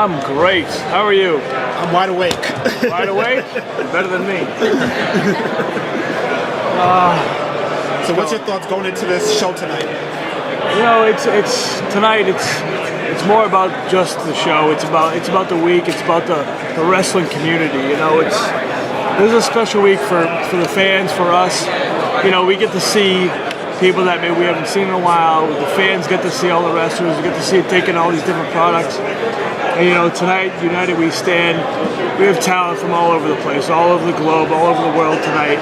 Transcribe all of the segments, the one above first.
I'm great. How are you? I'm wide awake. Wide awake? Better than me. So what's your thoughts going into this show tonight? You know, it's tonight. It's more about just the show. It's about the week. It's about the wrestling community. You know, this is a special week for the fans, for us. You know, we get to see people that maybe we haven't seen in a while. The fans get to see all the wrestlers. We get to see it taking all these different products. And you know, tonight, United We Stand, we have talent from all over the place, all over the globe, all over the world tonight.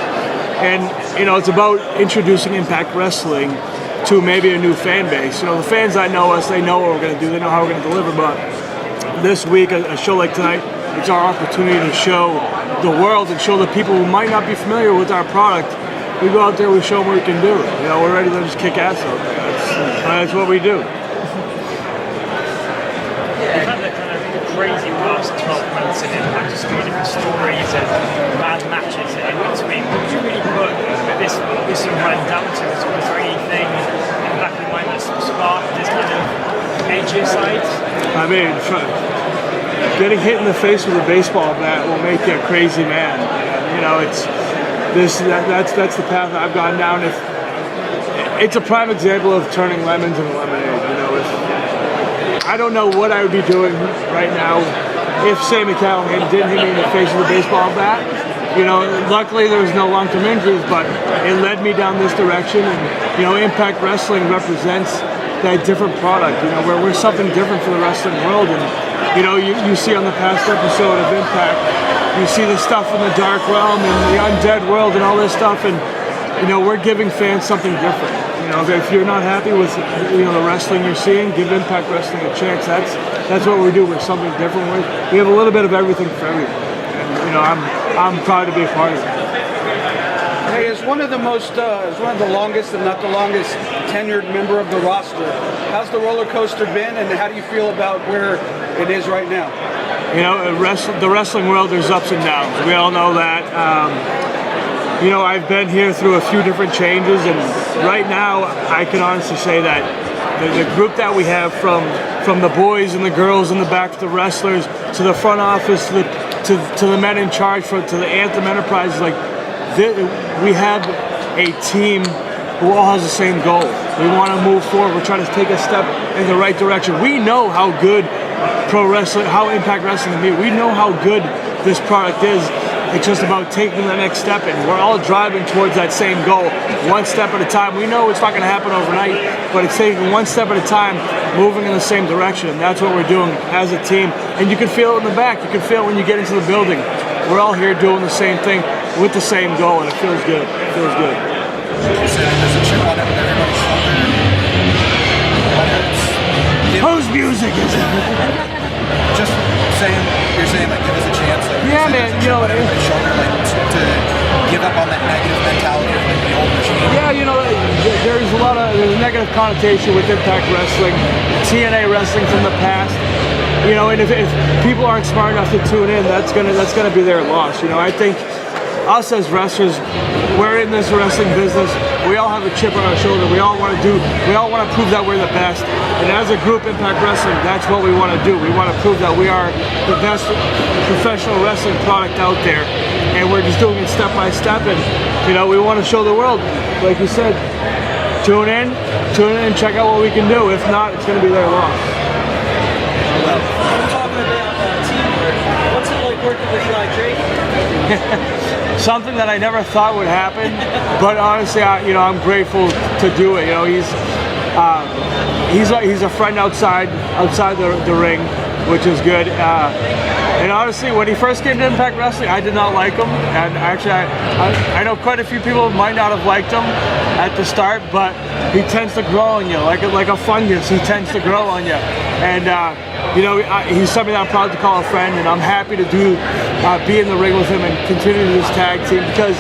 And you know, it's about introducing Impact Wrestling to maybe a new fan base. You know, the fans that know us, they know what we're going to do, they know how we're going to deliver. But this week, a show like tonight, it's our opportunity to show the world and show the people who might not be familiar with our product. We go out there, we show them what we can do. You know, we're ready to just kick ass out there. That's what we do. We've had a kind of crazy last 12 months in Impact, so many different stories and mad matches in between. What would you really put this run down to? Was there anything in the back of your mind that sort of sparked this kind of edgy side? I mean, getting hit in the face with a baseball bat will make you a crazy man. You know, that's the path I've gone down. It's a prime example of turning lemons into lemonade. You know, I don't know what I would be doing right now if Sami Callihan didn't hit me in the face with a baseball bat. You know, luckily there was no long-term injuries, but it led me down this direction. And you know, Impact Wrestling represents that different product. You know, we're something different for the wrestling world. And you know, you see on the past episode of Impact, you see the stuff in the Dark Realm and the Undead World and all this stuff, and you know, we're giving fans something different. You know, if you're not happy with the wrestling you're seeing, give Impact Wrestling a chance. That's what we do. We're something different. We have a little bit of everything for everyone, and you know, I'm proud to be a part of it. Hey, as one of the longest, if not the longest, tenured member of the roster, how's the roller coaster been, and how do you feel about where it is right now? You know, the wrestling world, there's ups and downs. We all know that. You know, I've been here through a few different changes, and right now I can honestly say that the group that we have, from the boys and the girls in the back, the wrestlers, to the front office, to the men in charge, to the Anthem Enterprises, like we have a team who all has the same goal. We want to move forward. We're trying to take a step in the right direction. We know how good pro wrestling, how Impact Wrestling can be. We know how good this product is. It's just about taking the next step, and we're all driving towards that same goal, one step at a time. We know it's not going to happen overnight, but it's taking one step at a time, moving in the same direction, and that's what we're doing as a team. And you can feel it in the back. You can feel it when you get into the building. We're all here doing the same thing with the same goal, and it feels good. It feels good. You said there's a chip on everybody's shoulder. Whose music is it? Just saying, you're saying like give us a chance. Like, Yeah, man. You know, everybody's shoulder, like to give up on that negative mentality of like the old regime. yeah, you know, there's a negative connotation with Impact Wrestling, TNA wrestling from the past. You know, and if people aren't smart enough to tune in, that's gonna be their loss. You know, I think us as wrestlers, we're in this wrestling business. We all have a chip on our shoulder. We all want to prove that we're the best. And as a group, Impact Wrestling, that's what we want to do. We want to prove that we are the best professional wrestling product out there. And we're just doing it step by step. And, you know, we want to show the world, like you said, tune in and check out what we can do. If not, it's going to be their loss. Well, we're talking about teamwork. What's it like working with Eli Drake? Something that I never thought would happen, but honestly, I'm grateful to do it. You know, he's a friend outside the ring, which is good. And honestly, when he first came to Impact Wrestling, I did not like him. And actually, I know quite a few people might not have liked him at the start, but he tends to grow on you like a fungus. He tends to grow on you, and you know, he's somebody that I'm proud to call a friend, and I'm happy to be in the ring with him and continue this tag team because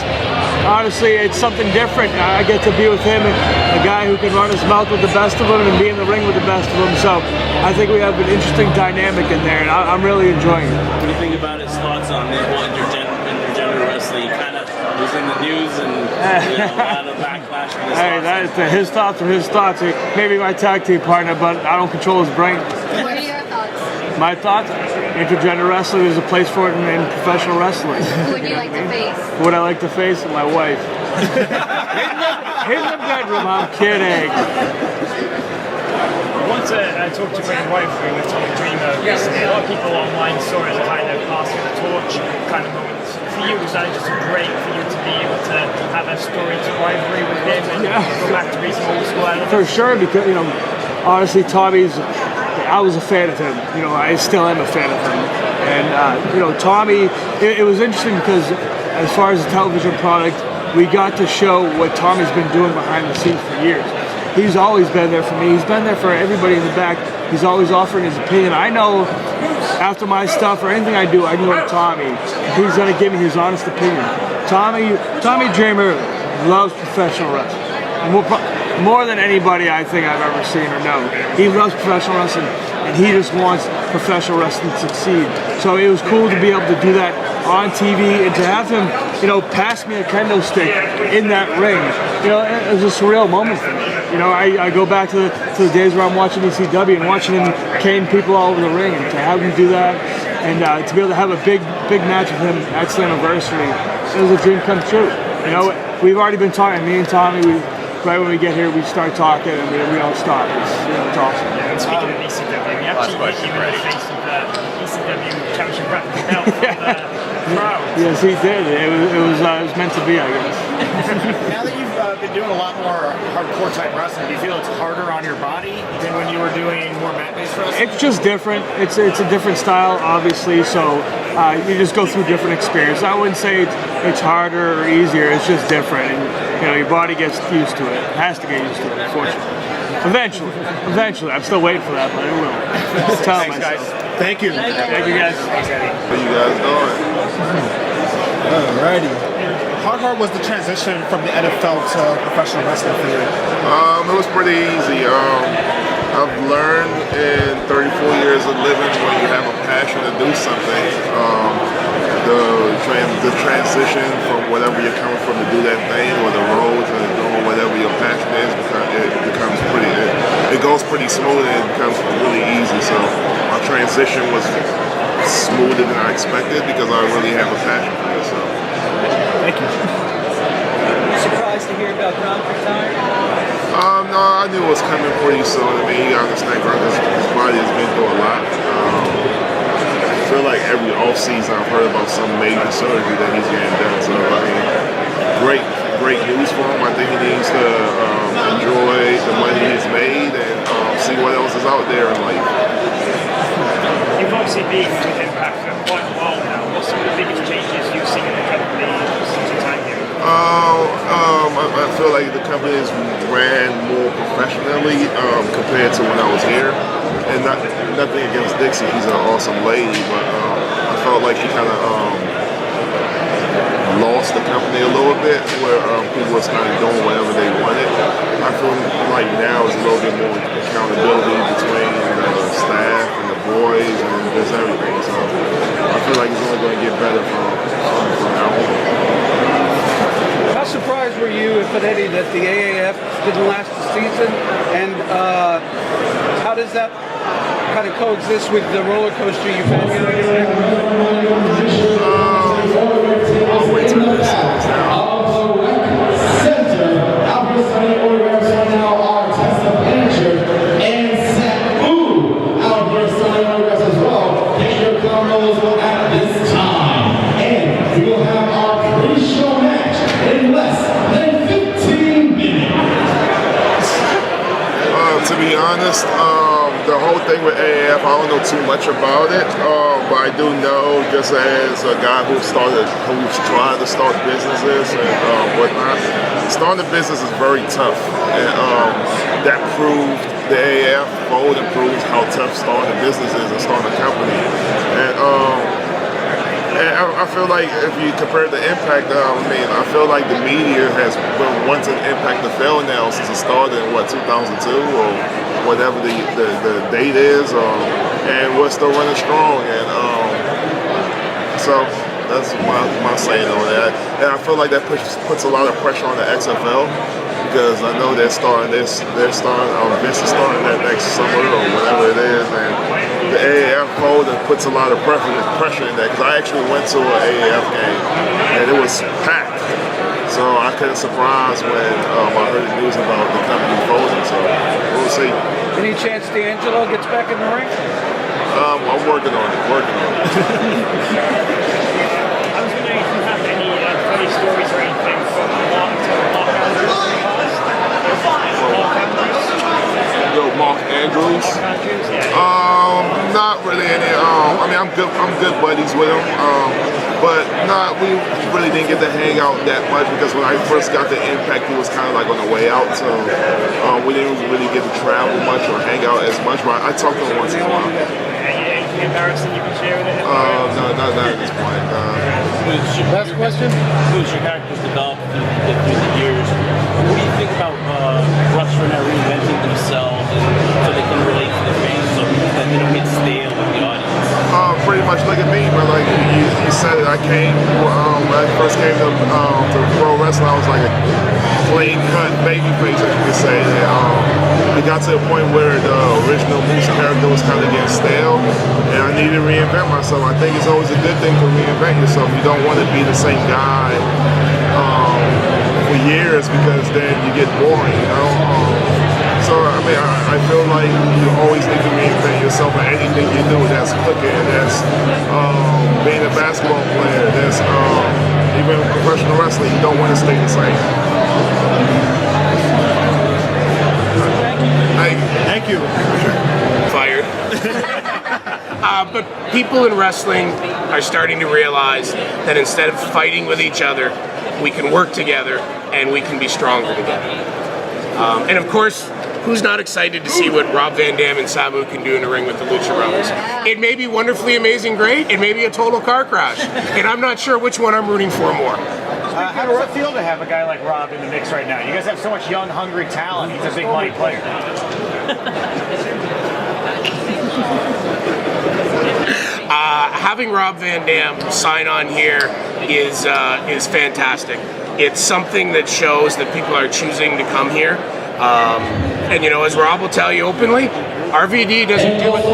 honestly, it's something different. I get to be with him, and a guy who can run his mouth with the best of them and be in the ring with the best of them. So I think we have an interesting dynamic in there, and I'm really enjoying it. What do you think about his thoughts on the whole intergender wrestling? Kind of was in the news and a lot of backlash from His thoughts are his thoughts. He may be my tag team partner, but I don't control his brain. What are your thoughts? My thoughts? intergender wrestling, there's a place for it in professional wrestling. Who would you like to face? Who would I like to face? My wife. In the bedroom, I'm kidding. I want to talk to you about your wife with Tommy Dreamer recently. A lot of people online saw it as a kind of passing the torch kind of moment. For you, was that just great for you to be able to have a story to rivalry with him and go back to be some old school elements? For sure, because, honestly, Tommy's, I was a fan of him. I still am a fan of him. And, Tommy, it was interesting because as far as the television product, we got to show what Tommy's been doing behind the scenes for years. He's always been there for me. He's been there for everybody in the back. He's always offering his opinion. I know after my stuff or anything I do, I can go to Tommy. He's going to give me his honest opinion. Tommy Dreamer loves professional wrestling. More than anybody I think I've ever seen or know. He loves professional wrestling, and he just wants professional wrestling to succeed. So it was cool to be able to do that on TV and to have him, pass me a kendo stick in that ring. It was a surreal moment for me. I go back to the days where I'm watching ECW and watching him cane people all over the ring, and to have him do that and to be able to have a big match with him at the anniversary, it was a dream come true. We've already been talking, me and Tommy, right when we get here, we start talking and we don't stop. It's awesome. Yeah, and speaking of ECW, we actually hit you in the face of the ECW Championship Wrestling belt from the crowd. Yes, he did. It was meant to be, I guess. Now that you've been doing a lot more hardcore type wrestling, do you feel it's harder on your body than when you were doing more mat-based wrestling? It's just different. It's a different style, obviously. So you just go through different experiences. I wouldn't say it's harder or easier. It's just different, and your body gets used to it. It has to get used to it, unfortunately. Eventually. I'm still waiting for that, but it will. Just tell Thanks, myself. guys. Thank you. Thank you, guys. Thanks, Eddie. How you guys doing? Alrighty. How hard was the transition from the NFL to professional wrestling for you? It was pretty easy. I've learned in 34 years of living when you have a passion to do something, the transition from whatever you're coming from to do that thing, or the roads and doing whatever your passion is, it goes pretty smooth and it becomes really easy. So my transition was smoother than I expected because I really have a passion for it. So. Thank you. Surprised to hear about Gronk retiring? No, I knew it was coming pretty soon. I mean, you gotta understand, his body has been through a lot. I feel like every off-season I've heard about some major surgery that he's getting done. So, I mean, great news for him. I think he needs to enjoy the money he's made and see what else is out there in life. You've obviously been with Impact for quite a while now. What's some of the biggest changes you've seen in the company since your time here? I feel like the company is ran more professionally compared to when I was here. And nothing against Dixie, he's an awesome lady, but I felt like she kind of lost the company a little bit, where people was kind of doing whatever they wanted. I feel like now is a little bit more accountability between the staff and the boys and just everything. So I feel like it's only going to get better from now on. How surprised were you, if Eddie, that the AAF didn't last the season? And how does that kind of coexist with the roller coaster you've had here? I'll wait till this is now. To be honest, the whole thing with AAF, I don't know too much about it, but I do know, just as a guy who's trying to start businesses and whatnot, starting a business is very tough, and that proved the AAF fold and proves how tough starting a business is and starting a company. And I feel like if you compare the Impact, I feel like the media has been wanting Impact to fail now since it started in 2002 or whatever the date is, and we're still running strong. And so that's my saying on that. And I feel like that puts a lot of pressure on the XFL because I know they're starting this. They're starting. Vince is starting that next summer or whatever it is, and the AAF fold and puts a lot of pressure in that. Because I actually went to an AAF game and it was packed. So I couldn't surprise when I heard the news about the company folding. So we'll see. Any chance D'Angelo gets back in the ring? I'm working on it. I was wondering if you have any funny stories or anything from Mark Andrews in the past. Mark Andrews. Yeah. Not really any. I mean, I'm good buddies with him. But we really didn't get to hang out that much because when I first got the Impact, he was kind of like on the way out, so we didn't really get to travel much or hang out as much. But I talked to him once in a while. Anything embarrassing you can share with him? No, not at this point. Last question. As your characters developed through the years, what do you think about wrestlers that reinventing themselves so they can relate to the fans, so that they don't get stale with the audience? Pretty much like me, but like you said it, I came when I first came to pro wrestling, I was like a clean cut baby face, as you could say. It got to a point where the original Moose character was kind of getting stale, and I needed to reinvent myself. I think it's always a good thing to reinvent yourself. You don't want to be the same guy for years because then you get boring, you know. So I mean, I feel like you always need to reinvent yourself in anything you do. That's cooking, that's being a basketball player, that's even professional wrestling. You don't want to stay the same. Thank you. Fired. But people in wrestling are starting to realize that instead of fighting with each other, we can work together and we can be stronger together. And of course, who's not excited to see what Rob Van Dam and Sabu can do in the ring with the Lucha Brothers? It may be wonderfully amazing great, it may be a total car crash, and I'm not sure which one I'm rooting for more. How does it feel to have a guy like Rob in the mix right now? You guys have so much young, hungry talent. He's a big money player. Having Rob Van Dam sign on here is fantastic. It's something that shows that people are choosing to come here. And you know, as Rob will tell you openly, RVD doesn't do it.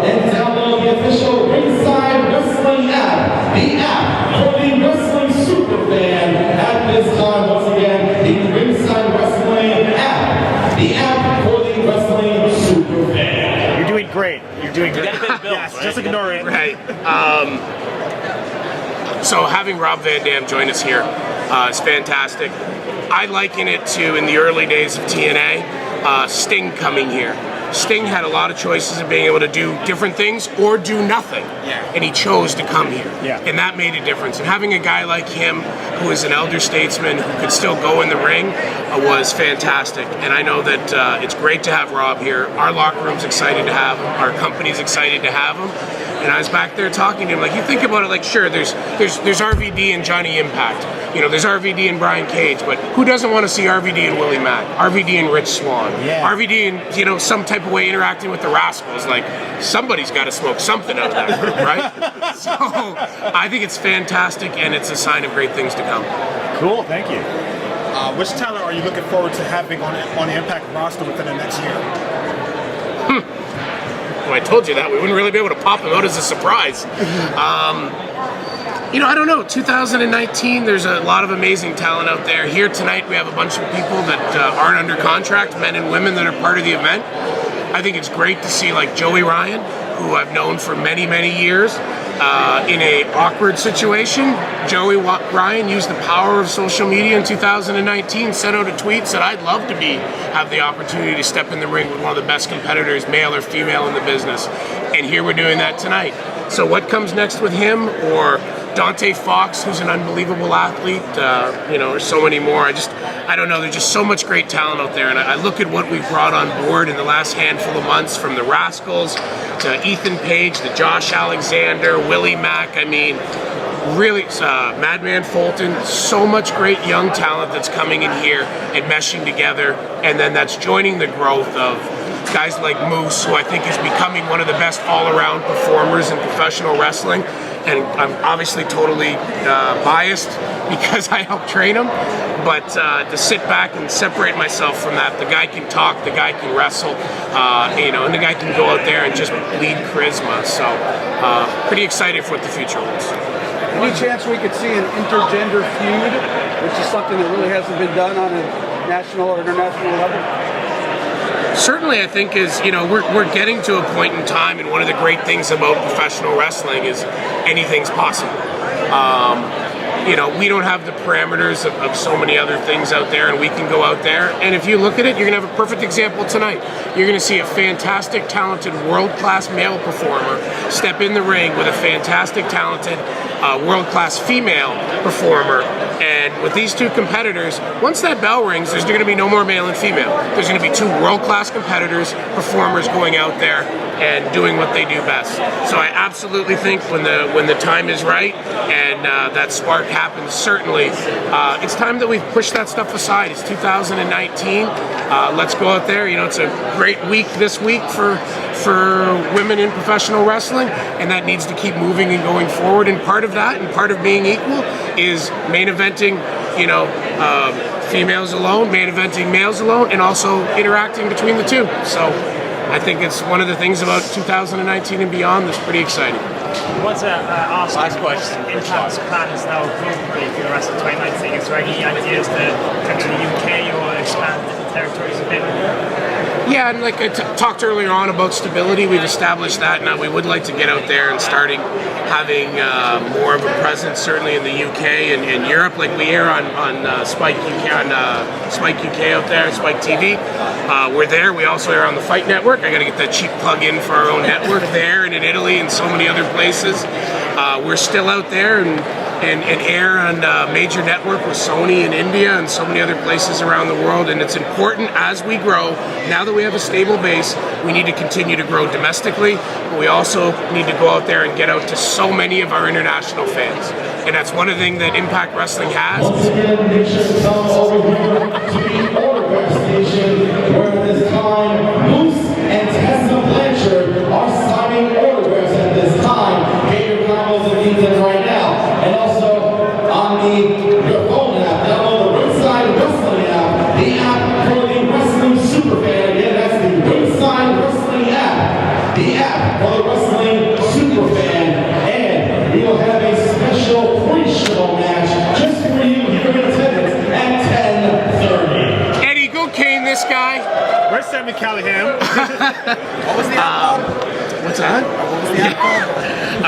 And download the official Ringside Wrestling app, the app for the wrestling superfan. At this time, once again, the Ringside Wrestling app, the app for the wrestling superfan. You're doing great. You're doing great. Yes, right? Just ignore it. Right. So having Rob Van Dam join us here is fantastic. I liken it to, in the early days of TNA, Sting coming here. Sting had a lot of choices of being able to do different things or do nothing. And he chose to come here. And that made a difference. And having a guy like him, who is an elder statesman, who could still go in the ring, was fantastic. And I know that it's great to have Rob here. Our locker room's excited to have him. Our company's excited to have him. And I was back there talking to him, like, you think about it, like, sure, there's RVD and Johnny Impact. You know, there's RVD and Brian Cage, but who doesn't want to see RVD and Willie Mack? RVD and Rich Swann? RVD and, you know, some type of way interacting with the Rascals. Like, somebody's got to smoke something out of that group, right? So, I think it's fantastic, and it's a sign of great things to come. Cool, thank you. Which talent are you looking forward to having on the Impact roster within the next year? Well, I told you that. We wouldn't really be able to pop them out as a surprise. You know, I don't know. 2019, there's a lot of amazing talent out there. Here tonight, we have a bunch of people that aren't under contract, men and women that are part of the event. I think it's great to see, like, Joey Ryan, who I've known for many, many years, in a awkward situation. Joey Ryan used the power of social media in 2019, sent out a tweet, said, I'd love to have the opportunity to step in the ring with one of the best competitors, male or female, in the business. And here we're doing that tonight. So what comes next with him, or Dante Fox, who's an unbelievable athlete, you know, there's so many more. I don't know, there's just so much great talent out there, and I look at what we've brought on board in the last handful of months, from the Rascals to Ethan Page to Josh Alexander, Willie Mack. I mean, really, Madman Fulton, so much great young talent that's coming in here and meshing together, and then that's joining the growth of guys like Moose, who I think is becoming one of the best all-around performers in professional wrestling. and I'm obviously totally biased because I help train him. But to sit back and separate myself from that, the guy can talk, the guy can wrestle, and the guy can go out there and just bleed charisma. So pretty excited for what the future holds. Any chance we could see an intergender feud, which is something that really hasn't been done on a national or international level? Certainly, I think we're getting to a point in time, and one of the great things about professional wrestling is anything's possible. We don't have the parameters of so many other things out there, and we can go out there. And if you look at it, you're going to have a perfect example tonight. You're going to see a fantastic, talented, world-class male performer step in the ring with a fantastic, talented, world-class female performer. And with these two competitors, once that bell rings, there's going to be no more male and female. There's going to be two world-class competitors, performers going out there and doing what they do best. So I absolutely think when the time is right and that spark happens, certainly it's time that we push that stuff aside. It's 2019. Let's go out there. It's a great week this week for women in professional wrestling, and that needs to keep moving and going forward. And part of that, and part of being equal, is main eventing, females alone, main eventing males alone, and also interacting between the two. So I think it's one of the things about 2019 and beyond that's pretty exciting. I want to ask Last question. Impact's plans now globally for the rest of 2019. Is there any ideas to come to the UK or expand the territories a bit more? Yeah, and like I talked earlier on about stability, we've established that. Now we would like to get out there and starting having more of a presence, certainly in the UK and Europe. Like we air on Spike UK, Spike UK out there, Spike TV. We're there. We also air on the Fight Network. I got to get that cheap plug-in for our own network there, and in Italy and so many other places. We're still out there and air on major network with Sony in India and so many other places around the world. And it's important as we grow, now that we have a stable base, we need to continue to grow domestically, but we also need to go out there and get out to so many of our international fans. And that's one of the things that Impact Wrestling has. Once again, make sure to come over here to the autograph station, where at this time, Moose and Tessa Blanchard are signing autographs at this time. Get your combos and needs them right now. And also, on your phone app, download the Ringside Wrestling app, the app for the wrestling superfan. Again, that's the Ringside Wrestling app, the app for the wrestling superfan. And we will have a special pre-show match just for you here in attendance at 10:30. Eddie, go cane this guy. Where's Sammy Callahan? What was the app called? What's that? What was the app called?